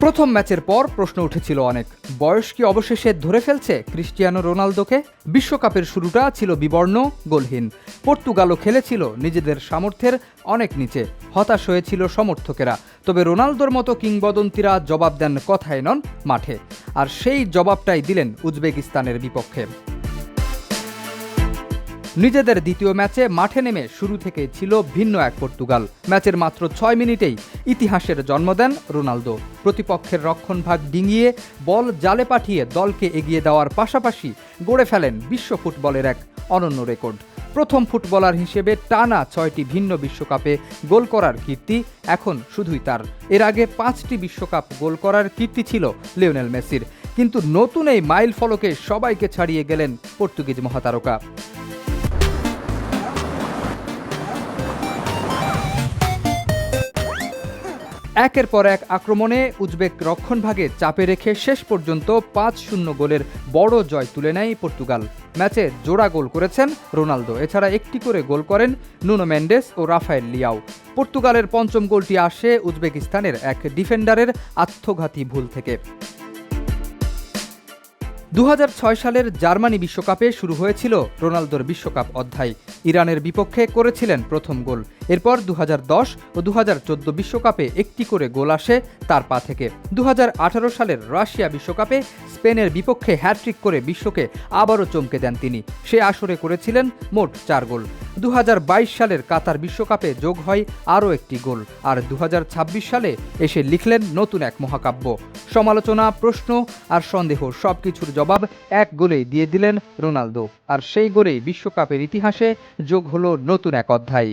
প্রথম ম্যাচের পর প্রশ্ন উঠেছিল অনেক, বয়স কি অবশেষে ধরে ফেলছে ক্রিস্টিয়ানো রোনালদোকে? বিশ্বকাপের শুরুটা ছিল বিবর্ণ, গোলহীন। পর্তুগালও খেলেছিল নিজেদের সামর্থ্যের অনেক নিচে, হতাশ হয়েছিল সমর্থকেরা। তবে রোনালদোর মতো কিংবদন্তিরা জবাব দেন কথায় নন, মাঠে। আর সেই জবাবটাই দিলেন উজবেকিস্তানের বিপক্ষে। নিজেদের দ্বিতীয় ম্যাচে মাঠে নেমে শুরু থেকে ছিল ভিন্ন এক পর্তুগাল। ম্যাচের মাত্র ৬ মিনিটেই ইতিহাসের জন্ম দেন রোনালদো। প্রতিপক্ষের রক্ষণভাগ ডিঙিয়ে বল জালে পাঠিয়ে দলকে এগিয়ে দেওয়ার পাশাপাশি গড়ে ফেলেন বিশ্ব ফুটবলের এক অনন্য রেকর্ড। প্রথম ফুটবলার হিসেবে টানা ৬টি ভিন্ন বিশ্বকাপে গোল করার কীর্তি এখন শুধুই তার। এর আগে ৫টি বিশ্বকাপ গোল করার কীর্তি ছিল লিওনেল মেসির। কিন্তু নতুন এই মাইল ফলকে সবাইকে ছাড়িয়ে গেলেন পর্তুগিজ মহাতারকা। একের পর এক আক্রমণে উজবেক রক্ষণভাগে চাপে রেখে শেষ পর্যন্ত ৫-০ গোলের বড় জয় তুলে নেয় পর্তুগাল। ম্যাচে জোড়া গোল করেছেন রোনালদো, এছাড়া একটি করে গোল করেন নুনো মেন্ডেস ও রাফায়েল লিয়াও। পর্তুগালের পঞ্চম গোলটি আসে উজবেকিস্তানের এক ডিফেন্ডারের আত্মঘাতী ভুল থেকে। ২০০৬ সালের জার্মানি বিশ্বকাপে শুরু হয়েছিল রোনালদোর বিশ্বকাপ অধ্যায়। ইরানের বিপক্ষে করেছিলেন প্রথম গোল। এরপর ২০১০ ও ২০১৪ বিশ্বকাপে একটি করে গোল আসে তার পা থেকে। ২০১৮ সালের রাশিয়া বিশ্বকাপে স্পেনের বিপক্ষে হ্যাট্রিক করে বিশ্বকে আবারও চমকে দেন তিনি। সে আসরে করেছিলেন মোট ৪ গোল। ২০২২ সালের কাতার বিশ্বকাপে যোগ হয় আরও একটি গোল। আর ২০২৬ সালে এসে লিখলেন নতুন এক মহাকাব্য। সমালোচনা, প্রশ্ন আর সন্দেহ সবকিছুর জবাব এক গোলেই দিয়ে দিলেন রোনালদো। আর সেই গোলেই বিশ্বকাপের ইতিহাসে যোগ হলো নতুন এক অধ্যায়।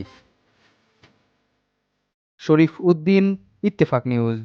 শরীফ উদ্দিন, ইত্তেফাক নিউজ।